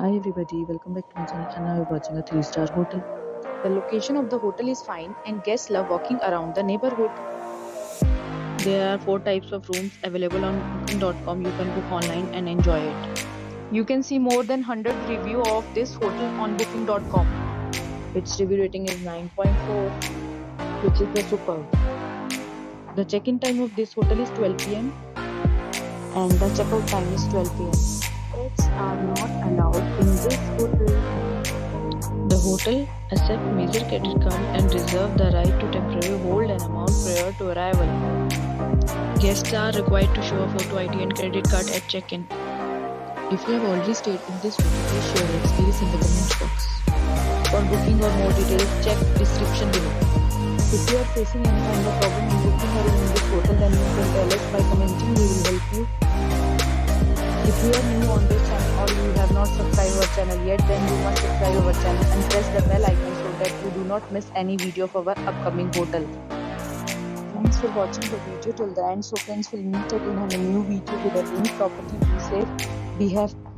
Hi everybody, welcome back to my channel and now you're watching a 3-star hotel. The location of the hotel is fine and guests love walking around the neighborhood. There are 4 types of rooms available on booking.com. You can book online and enjoy it. You can see more than 100 review of this hotel on booking.com. Its review rating is 9.4, which is the superb. The check-in time of this hotel is 12 p.m. and the checkout time is 12 p.m. Pets are not allowed in this hotel. The hotel accepts major credit card and reserves the right to temporarily hold an amount prior to arrival. Guests are required to show a photo ID and credit card at check-in. If you have already stayed in this hotel, please share your experience in the comment box. For booking or more details, check description below. If you are facing any kind of problem in booking or in this hotel, then you can tell us by commenting. We will help you. If you are new on this channel or you have not subscribed our channel yet, then you must subscribe our channel and press the bell icon so that you do not miss any video of our upcoming hotel. Thanks for watching the video till the end. So friends, will meet again on a new video with a new property. Be safe, be happy.